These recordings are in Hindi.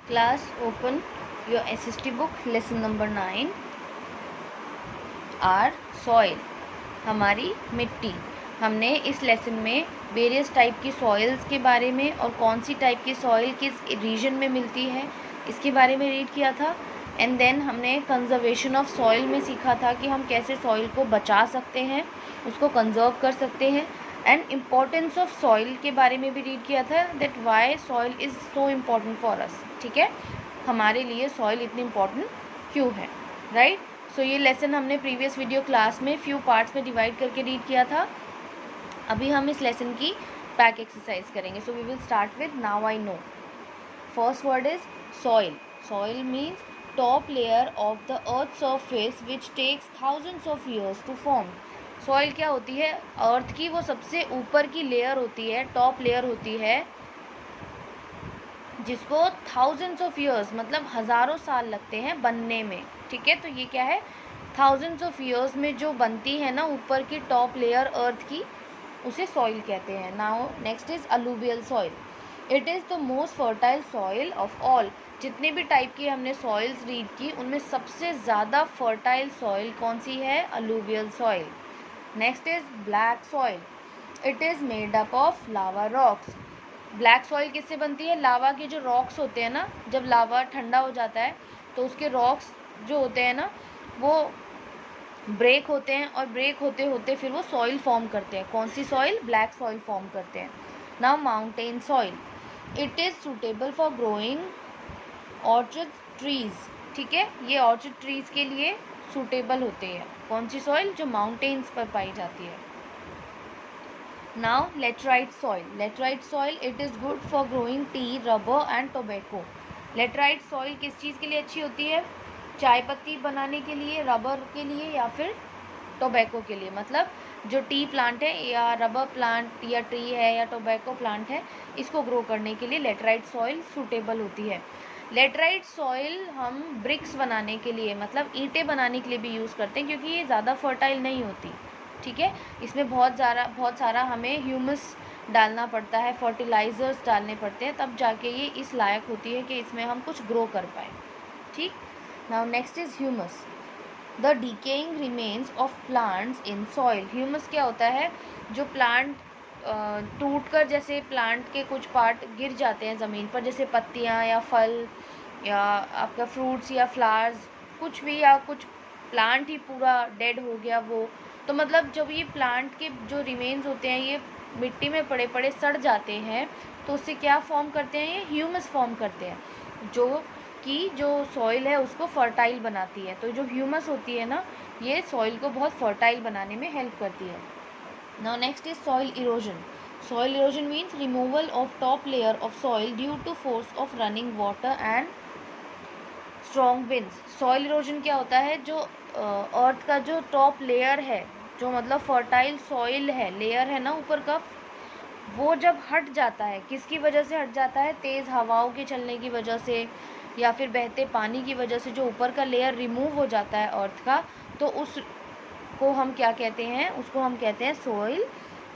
Class, open your SST book, lesson number 9. Our soil, हमारी मिट्टी. हमने इस लेसन में वेरियस टाइप की सॉइल्स के बारे में और कौन सी टाइप की सॉइल किस रीजन में मिलती है इसके बारे में रीड किया था. एंड देन हमने कंजर्वेशन ऑफ सॉइल में सीखा था कि हम कैसे सॉइल को बचा सकते हैं, उसको कंजर्व कर सकते हैं. एंड इम्पोर्टेंस ऑफ सॉइल के बारे में भी रीड किया था, that why soil is so important for us. ठीक है, हमारे लिए सॉइल इतनी इम्पॉर्टेंट क्यों है, राइट. सो ये लेसन हमने प्रीवियस वीडियो क्लास में फ्यू पार्ट्स में डिवाइड करके रीड किया था. अभी हम इस लेसन की बैक एक्सरसाइज करेंगे. So we will start with now I know. First word is soil. Soil means top layer of the earth surface which takes thousands of years to form. Soil क्या होती है? अर्थ की वो सबसे ऊपर की लेयर होती है, टॉप लेयर होती है, जिसको थाउजेंड्स ऑफ ईयर्स मतलब हज़ारों साल लगते हैं बनने में. ठीक है, तो ये क्या है? थाउजेंड्स ऑफ ईयर्स में जो बनती है ना ऊपर की टॉप लेयर अर्थ की, उसे सॉइल कहते हैं. Now next is alluvial soil. It is the most fertile soil of all. जितने भी टाइप की हमने सॉइल्स रीड की उनमें सबसे ज़्यादा फर्टाइल सॉइल कौन सी है? Alluvial soil. Next is black soil. It is made up of lava rocks. Black soil किससे बनती है? लावा के जो रॉक्स होते हैं ना, जब लावा ठंडा हो जाता है तो उसके रॉक्स जो होते हैं ना वो ब्रेक होते हैं और ब्रेक होते होते फिर वो सॉइल फॉर्म करते हैं. कौन सी सॉइल? ब्लैक सॉइल फॉर्म करते हैं. Now mountain soil. It is suitable for growing orchard trees. ठीक है, ये ऑर्चर्ड ट्रीज के लिए सूटेबल होते हैं. कौन सी सॉइल? जो माउंटेन्स पर पाई जाती है. Now laterite soil. Laterite soil, it is good for growing tea, rubber and tobacco. Laterite soil किस चीज़ के लिए अच्छी होती है? चाय पत्ती बनाने के लिए, रबर के लिए या फिर टोबैको के लिए. मतलब जो टी प्लांट है या रबर प्लांट या ट्री है या टोबैको प्लांट है, इसको ग्रो करने के लिए लेटराइट सॉइल सूटेबल होती है. लेटराइट सॉइल हम ब्रिक्स बनाने के लिए मतलब ईंटें बनाने के लिए भी यूज़ करते हैं क्योंकि ये ज़्यादा फर्टाइल नहीं होती. ठीक है, इसमें बहुत सारा हमें ह्यूमस डालना पड़ता है, फर्टिलाइज़र्स डालने पड़ते हैं, तब जाके ये इस लायक होती है कि इसमें हम कुछ ग्रो कर पाएँ. ठीक. Now next is humus. The decaying remains of plants in soil. Humus क्या होता है? जो प्लांट टूट कर, जैसे प्लांट के कुछ पार्ट गिर जाते हैं ज़मीन पर, जैसे पत्तियाँ या फल या आपका फ्रूट्स या फ्लावर्स कुछ भी, या कुछ प्लांट ही पूरा डेड हो गया वो, तो मतलब जब ये प्लांट के जो रिमेन्स होते हैं ये मिट्टी में पड़े पड़े सड़ जाते हैं तो उससे क्या फॉर्म करते हैं? ये ह्यूमस फॉर्म करते हैं, जो कि जो सॉइल है उसको फर्टाइल बनाती है. तो जो ह्यूमस होती है ना, ये सॉइल को बहुत फर्टाइल बनाने में हेल्प करती है. Now next is soil erosion. Soil erosion means removal of top layer of soil due to force of running water and strong winds. Soil erosion क्या होता है? जो अर्थ का जो टॉप लेयर है, जो मतलब फर्टाइल सॉइल है, लेयर है ना ऊपर का, वो जब हट जाता है, किसकी वजह से हट जाता है? तेज़ हवाओं के चलने की वजह से या फिर बहते पानी की वजह से जो ऊपर का लेयर रिमूव हो जाता है अर्थ का, तो उसको हम क्या कहते हैं? उसको हम कहते हैं सॉइल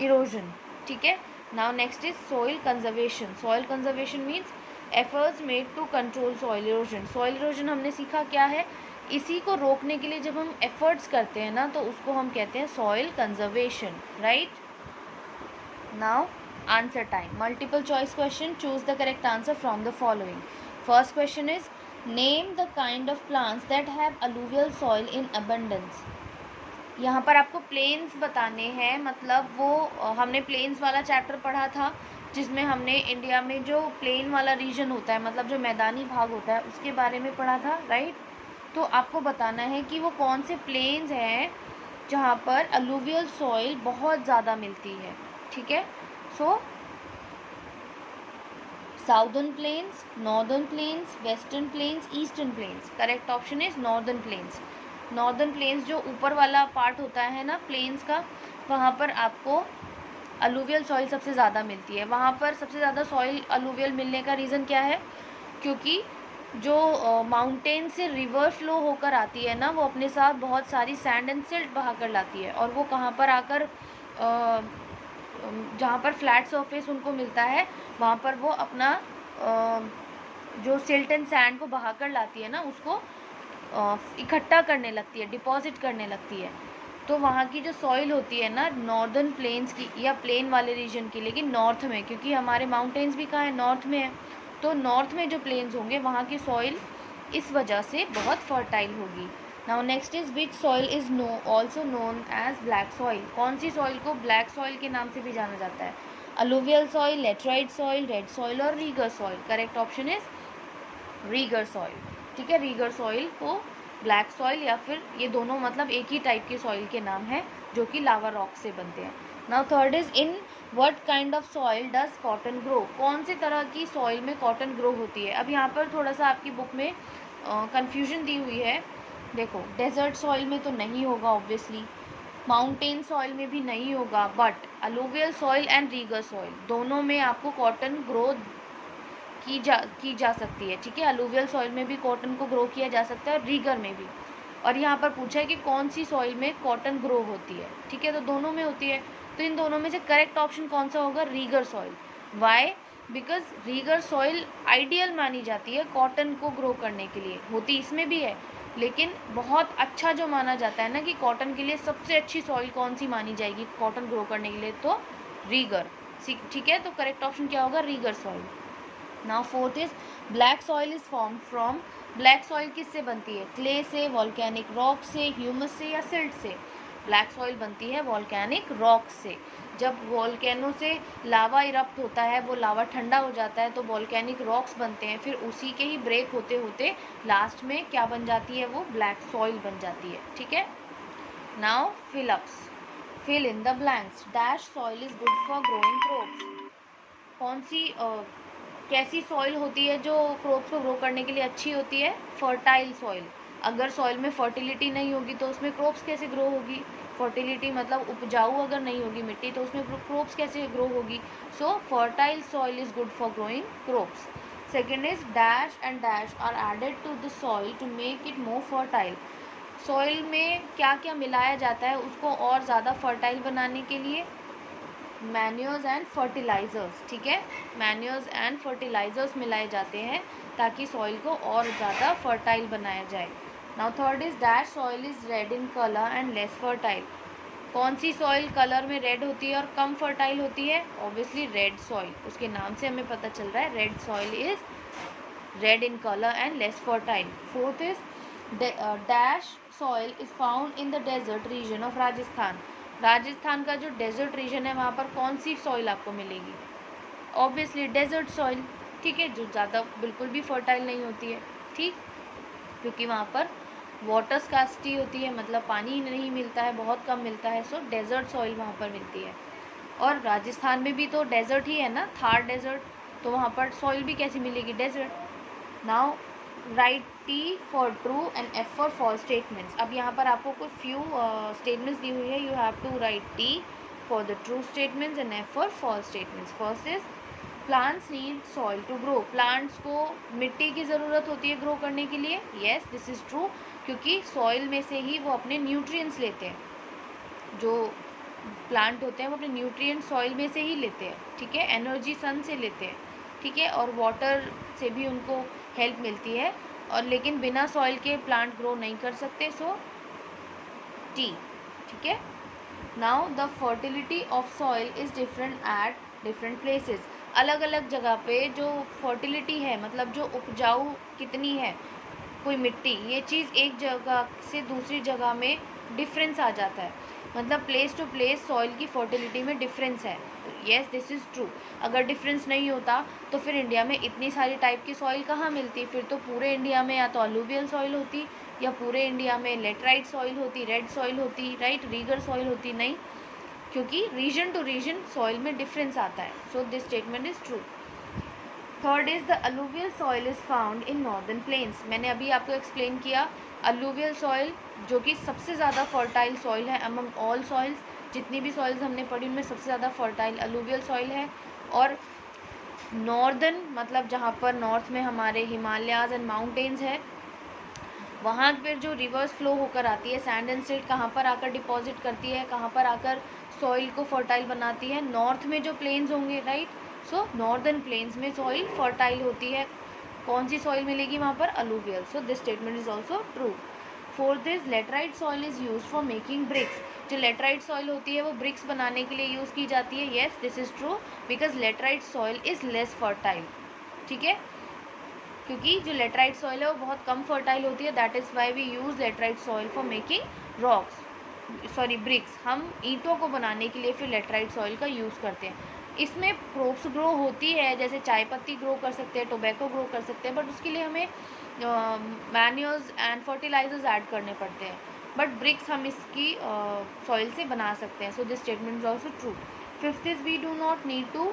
इरोजन. ठीक है. Now next is soil conservation. Soil conservation means efforts made to control soil erosion. Soil erosion हमने सीखा क्या है? इसी को रोकने के लिए जब हम एफर्ट्स करते हैं ना, तो उसको हम कहते हैं soil conservation. Right. Now answer time. Multiple choice question. Choose the correct answer from the following. First question is name the kind of plants that have alluvial soil in abundance. यहाँ पर आपको प्लेन्स बताने हैं, मतलब वो हमने प्लेन्स वाला चैप्टर पढ़ा था जिसमें हमने इंडिया में जो प्लेन वाला रीजन होता है, मतलब जो मैदानी भाग होता है, उसके बारे में पढ़ा था. राइट. तो आपको बताना है कि वो कौन से प्लेन्स हैं जहाँ पर अलूवियल सॉइल बहुत ज़्यादा मिलती है. ठीक है. So southern plains, northern plains, western plains, eastern plains. Correct option is northern plains. Northern plains जो ऊपर वाला पार्ट होता है ना प्लेन्स का, वहाँ पर आपको अलूवियल सॉइल सबसे ज़्यादा मिलती है. वहाँ पर सबसे ज़्यादा सॉइल अलूवियल मिलने का रीज़न क्या है? क्योंकि जो माउंटेन से रिवर फ्लो होकर आती है ना, वो अपने साथ बहुत सारी सैंड एंड सिल्ट बहा कर लाती है, और वो कहाँ पर आकर जहाँ पर फ्लैट सरफेस उनको मिलता है वहाँ पर वो अपना जो सिल्ट एंड सैंड को बहाकर लाती है ना, उसको इकट्ठा करने लगती है, डिपॉजिट करने लगती है। तो वहाँ की जो सॉइल होती है ना नॉर्दर्न प्लेन्स की या प्लेन वाले रीजन की, लेकिन नॉर्थ में, क्योंकि हमारे माउंटेन्स भी कहाँ है, नॉर्थ में है, तो नॉर्थ में जो प्लेन्स होंगे वहाँ की सॉइल इस वजह से बहुत फर्टाइल होगी। Now next is which soil is also known as black soil. कौन सी सॉइल को ब्लैक सॉइल के नाम से भी जाना जाता है? Alluvial soil, laterite soil, red soil और regur soil. Correct option is regur soil. ठीक है, रीगर सॉइल को ब्लैक सॉइल या फिर ये दोनों मतलब एक ही टाइप के सॉइल के नाम है जो कि लावा रॉक से बनते हैं। Now third is in what kind of soil does cotton grow. कौन सी तरह की सॉइल में कॉटन ग्रो होती है? अब यहाँ पर थोड़ा सा आपकी बुक में कंफ्यूजन दी हुई है। देखो, डेजर्ट सॉइल में तो नहीं होगा ऑब्वियसली, माउंटेन सॉइल में भी नहीं होगा, but alluvial soil and rigger soil दोनों में आपको कॉटन ग्रो की जा सकती है। ठीक है, अलुवियल सॉइल में भी कॉटन को ग्रो किया जा सकता है और रीगर में भी। और यहाँ पर पूछा है कि कौन सी सॉइल में कॉटन ग्रो होती है। ठीक है, तो दोनों में होती है, तो इन दोनों में से करेक्ट ऑप्शन कौन सा होगा? Regur soil. Why? Because regur soil ideal मानी जाती है कॉटन को ग्रो करने के लिए, होती इसमें भी है, लेकिन बहुत अच्छा जो माना जाता है ना कि कॉटन के लिए सबसे अच्छी सॉइल कौन सी मानी जाएगी कॉटन ग्रो करने के लिए, तो रीगर। ठीक है, तो करेक्ट ऑप्शन क्या होगा? Regur soil. Now fourth is black soil is form from. Black soil किससे बनती है? क्ले से, वॉल्केनिक रॉक से, ह्यूमस से या सिल्ट से? ब्लैक सॉइल बनती है वॉल्केनिक रॉक से। जब वॉल्केनो से लावा इरप्ट होता है, वो लावा ठंडा हो जाता है तो वॉल्केनिक रॉक्स बनते हैं, फिर उसी के ही ब्रेक होते होते लास्ट में क्या बन जाती है? वो ब्लैक सॉइल बन जाती है। ठीक है, now fill ups, fill in the blanks. Dash soil is good for growing crops. कौन सी कैसी सॉइल होती है जो क्रॉप्स को ग्रो करने के लिए अच्छी होती है? Fertile soil. अगर सॉइल में फर्टिलिटी नहीं होगी तो उसमें क्रॉप्स कैसे ग्रो होगी? फर्टिलिटी मतलब उपजाऊ अगर नहीं होगी मिट्टी तो उसमें क्रॉप्स कैसे ग्रो होगी? So fertile soil is good for growing crops. Second is dash and dash are added to the soil to make it more fertile. Soil में क्या क्या मिलाया जाता है उसको और ज़्यादा फर्टाइल बनाने के लिए? Manures and fertilisers. ठीक है, मैन्योर्स एंड फर्टिलाइज़र्स मिलाए जाते हैं ताकि सॉइल को और ज़्यादा फर्टाइल बनाया जाए। Now third is that soil is red in colour and less fertile. कौन सी सॉइल कलर में रेड होती है और कम फर्टाइल होती है? ऑब्वियसली रेड सॉइल, उसके नाम से हमें पता चल रहा है red soil is red in colour and less fertile. Fourth is dash soil is found in the desert region of Rajasthan. Rajasthan का जो डेजर्ट रीजन है वहाँ पर कौन सी सॉइल आपको मिलेगी? Obviously desert soil. ठीक है, जो ज़्यादा बिल्कुल भी फर्टाइल नहीं होती है। ठीक, क्योंकि वहाँ पर वाटर स्कार्सिटी होती है, मतलब पानी नहीं मिलता है, बहुत कम मिलता है, सो डेजर्ट सॉइल वहाँ पर मिलती है। और राजस्थान में भी तो डेजर्ट ही है ना, थार डेजर्ट, तो वहाँ पर सॉइल भी कैसी मिलेगी? Desert. Now write T for true and F for false statements. अब यहाँ पर आपको कुछ फ्यू स्टेटमेंट्स दी हुई है, you have to write T for the true statements and F for false statements. First is plants need soil to grow. Plants को मिट्टी की ज़रूरत होती है ग्रो करने के लिए। येस, दिस इज़ ट्रू, क्योंकि सॉइल में से ही वो अपने न्यूट्रिएंट्स लेते हैं। जो प्लांट होते हैं वो अपने न्यूट्रिएंट सॉइल में से ही लेते हैं। ठीक है, एनर्जी सन से लेते हैं। ठीक है, और वाटर से भी उनको हेल्प मिलती है, और लेकिन बिना सॉइल के प्लांट ग्रो नहीं कर सकते, सो टी। ठीक है, now the fertility of soil is different at different places. अलग अलग जगह पे जो फर्टिलिटी है, मतलब जो उपजाऊ कितनी है कोई मिट्टी, ये चीज़ एक जगह से दूसरी जगह में डिफरेंस आ जाता है, मतलब प्लेस टू प्लेस सॉइल की फर्टिलिटी में डिफरेंस है। Yes, this is true. अगर डिफरेंस नहीं होता तो फिर इंडिया में इतनी सारी टाइप की सॉइल कहाँ मिलती? फिर तो पूरे इंडिया में या तो अलुवियल सॉइल होती या पूरे इंडिया में लेटराइट सॉइल होती, रेड सॉइल होती, राइट, रीगर सॉइल होती। नहीं, क्योंकि रीजन टू रीजन सॉइल में डिफरेंस आता है, सो this statement is true. Third is the alluvial soil is found in northern plains. मैंने अभी आपको एक्सप्लेन किया, अलुवियल सॉइल जो कि सबसे ज़्यादा फर्टाइल सॉइल है अमंग ऑल सॉइल्स। जितनी भी सॉइल्स हमने पढ़ी उनमें सबसे ज़्यादा फर्टाइल अलुवियल सॉइल है। और नॉर्दर्न मतलब जहाँ पर नॉर्थ में हमारे हिमालयाज़ एंड माउंटेन्स है, वहाँ पर जो रिवर्स फ्लो होकर आती है सैंड एंड सिल्ट, कहाँ पर आकर डिपॉजिट करती है, कहाँ पर आकर सॉइल को फर्टाइल बनाती है? नॉर्थ में जो प्लेन्स होंगे, राइट। सो नॉर्दर्न प्लेन्स में सॉइल फर्टाइल होती है। कौन सी सॉइल मिलेगी वहाँ पर? Alluvial. So this statement is also true. Fourth is laterite soil is use for making bricks. जो लेटराइट सॉइल होती है वो ब्रिक्स बनाने के लिए यूज़ की जाती है. Yes, this is true because laterite soil is less fertile. ठीक है, क्योंकि जो लेटराइट सॉइल है वो बहुत कम फर्टाइल होती है. That is why we use laterite soil for making rocks, sorry bricks. हम ईंटों को बनाने के लिए फिर लेटराइट सॉइल का यूज़ करते हैं. इसमें क्रॉप्स ग्रो होती है, जैसे चाय पत्ती ग्रो कर सकते हैं, टोबैको ग्रो कर सकते हैं, बट उसके लिए हमें मैन्योर्स एंड फर्टिलाइजर्स ऐड करने पड़ते हैं. बट ब्रिक्स हम इसकी सॉइल से बना सकते हैं. So this statement is also true. Fifth is we do not need to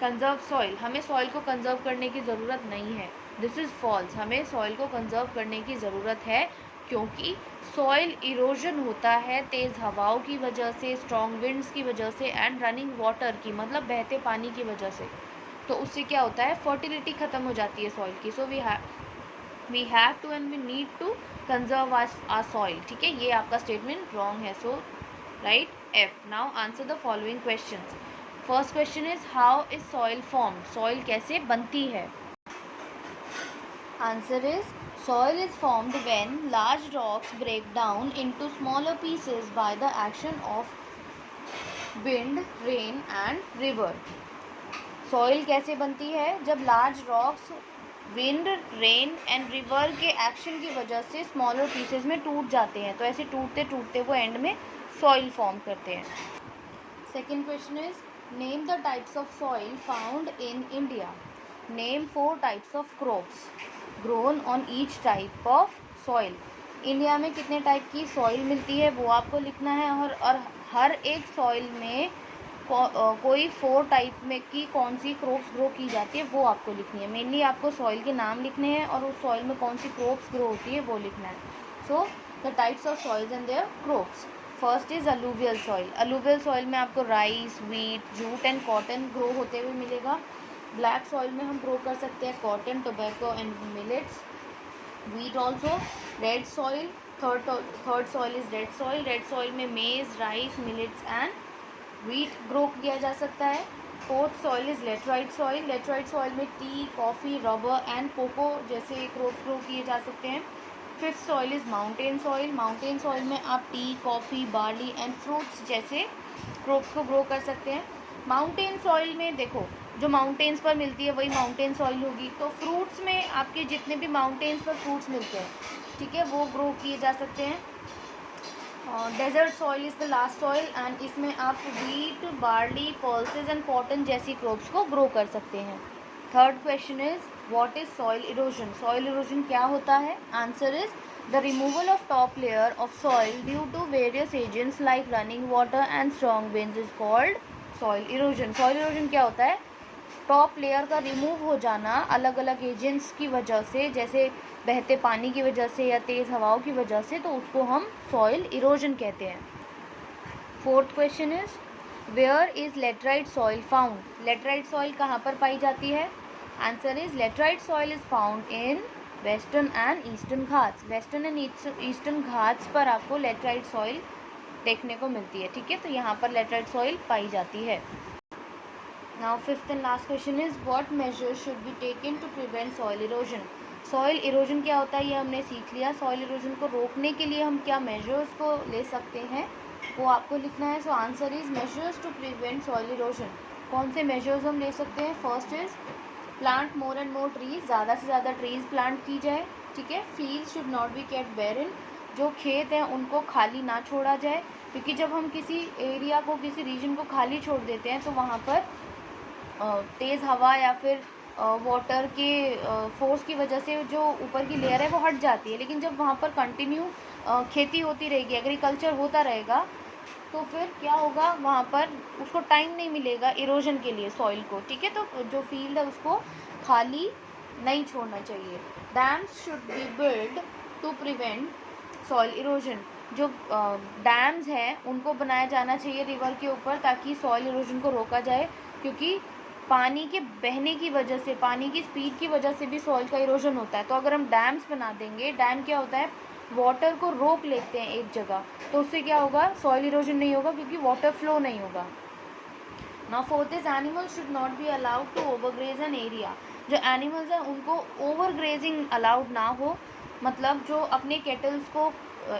conserve soil. हमें सॉइल को कंजर्व करने की ज़रूरत नहीं है. This is false. हमें सॉइल को कंजर्व करने की ज़रूरत है, क्योंकि सॉइल इरोजन होता है तेज़ हवाओं की वजह से, स्ट्रॉन्ग विंड्स की वजह से एंड रनिंग वाटर की, मतलब बहते पानी की वजह से. तो उससे क्या होता है? फर्टिलिटी ख़त्म हो जाती है सॉइल की. So we have to and we need to conserve our soil. ठीक है, ये आपका स्टेटमेंट रॉन्ग है. So write F. Now answer the following questions. First question is how is soil formed. सॉइल कैसे बनती है? Answer is soil is formed when large rocks break down into smaller pieces by the action of wind, rain and river. soil कैसे बनती है? जब large rocks wind, rain and river के action की वजह से smaller pieces में टूट जाते हैं. तो ऐसे टूटते टूटते वो end में soil form करते हैं. Second question is name the types of soil found in India. Name 4 types of crops grown on each type of soil. India में कितने टाइप की सॉइल मिलती है वो आपको लिखना है, और हर एक सॉइल में कोई 4 टाइप में की कौन सी क्रॉप्स ग्रो की जाती है वो आपको लिखनी है. मेनली आपको सॉइल के नाम लिखने हैं और उस सॉइल में कौन सी क्रॉप्स ग्रो होती है वो लिखना है. So the types of soils and there crops. First is alluvial soil. Alluvial soil में आपको rice, wheat, jute and cotton grow होते हुए मिलेगा. ब्लैक सॉइल में हम ग्रो कर सकते हैं cotton, tobacco and millets. Wheat also. Red soil. Third soil is red soil. Red soil में maize, rice, millets and wheat grow किया जा सकता है. Fourth soil is laterite soil. Laterite soil में tea, coffee, rubber and cocoa जैसे क्रॉप ग्रो किए जा सकते हैं. Fifth soil is mountain soil. Mountain soil में आप tea, coffee, barley and fruits जैसे क्रॉप्स को ग्रो कर सकते हैं. माउंटेन सॉइल में देखो, जो माउंटेन्स पर मिलती है वही माउंटेन सॉइल होगी. तो फ्रूट्स में आपके जितने भी माउंटेन्स पर फ्रूट्स मिलते हैं, ठीक है, वो ग्रो किए जा सकते हैं. Desert soil is the last soil and इसमें आप wheat, barley, pulses and cotton जैसी क्रॉप्स को ग्रो कर सकते हैं. Third question is what is soil erosion. Soil erosion क्या होता है? Answer is the removal of top layer of soil due to various agents like running water and strong winds is called soil erosion. Soil erosion क्या होता है? टॉप लेयर का रिमूव हो जाना अलग अलग एजेंट्स की वजह से, जैसे बहते पानी की वजह से या तेज़ हवाओं की वजह से, तो उसको हम सॉइल इरोजन कहते हैं. Fourth question is where is laterite soil found. Laterite soil कहाँ पर पाई जाती है? Answer is laterite soil is found in Western and Eastern Ghats. Western and Eastern Ghats पर आपको लेटराइट सॉइल देखने को मिलती है. ठीक है, तो यहाँ पर लेटराइट सॉइल पाई जाती है. Now fifth and last question is what measures should be taken to prevent soil erosion. Soil erosion क्या होता है ये हमने सीख लिया. सॉइल इरोजन को रोकने के लिए हम क्या मेजर्स को ले सकते हैं वो आपको लिखना है. So answer is measures to prevent soil erosion. कौन से मेजर्स हम ले सकते हैं? First is plant more and more trees. ज़्यादा से ज़्यादा ट्रीज प्लांट की जाए. ठीक है. Field should not be kept barren. जो खेत हैं उनको खाली ना छोड़ा जाए, क्योंकि जब हम किसी एरिया को, किसी रीजन को खाली छोड़ देते हैं तो वहाँ पर तेज़ हवा या फिर वाटर के फोर्स की वजह से जो ऊपर की लेयर है वो हट जाती है. लेकिन जब वहाँ पर कंटिन्यू खेती होती रहेगी, एग्रीकल्चर होता रहेगा, तो फिर क्या होगा, वहाँ पर उसको टाइम नहीं मिलेगा इरोजन के लिए सॉइल को. ठीक है, तो जो फील्ड है उसको खाली नहीं छोड़ना चाहिए. Dams should be build to prevent soil erosion. जो डैम्स हैं उनको बनाया जाना चाहिए रिवर के ऊपर, ताकि सॉइल इरोजन को रोका जाए, क्योंकि पानी के बहने की वजह से, पानी की स्पीड की वजह से भी सॉइल का इरोजन होता है. तो अगर हम डैम्स बना देंगे, डैम क्या होता है, वाटर को रोक लेते हैं एक जगह, तो उससे क्या होगा, सॉइल इरोजन नहीं होगा, क्योंकि वाटर फ्लो नहीं होगा. Now fourth is animals should not be allowed to overgraze an area. जो एनिमल्स हैं उनको ओवर ग्रेजिंग अलाउड ना हो, मतलब जो अपने केटल्स को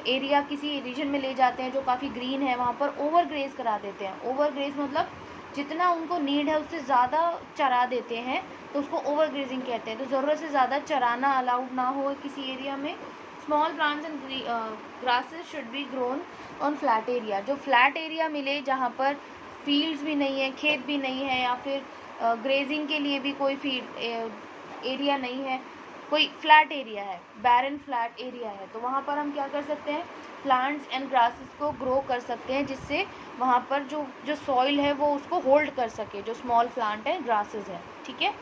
एरिया किसी रीजन में ले जाते हैं जो काफ़ी ग्रीन है वहाँ पर ओवर ग्रेज करा देते हैं। ओवर ग्रेज मतलब जितना उनको नीड है उससे ज़्यादा चरा देते हैं, तो उसको ओवर ग्रेजिंग कहते हैं। तो ज़रूरत से ज़्यादा चराना अलाउड ना हो किसी एरिया में। Small plants and grasses should be grown on flat area, जो फ्लैट एरिया मिले जहाँ पर फील्ड्स भी नहीं है, खेत भी नहीं है, या फिर ग्रेजिंग के लिए भी कोई फील्ड एरिया नहीं है, कोई फ्लैट एरिया है, बैरन फ्लैट एरिया है, तो वहाँ पर हम क्या कर सकते हैं, प्लांट्स एंड ग्रासेस को ग्रो कर सकते हैं, जिससे वहाँ पर जो सॉइल है वो उसको होल्ड कर सके, जो स्मॉल प्लांट है, ग्रासेस है। ठीक है।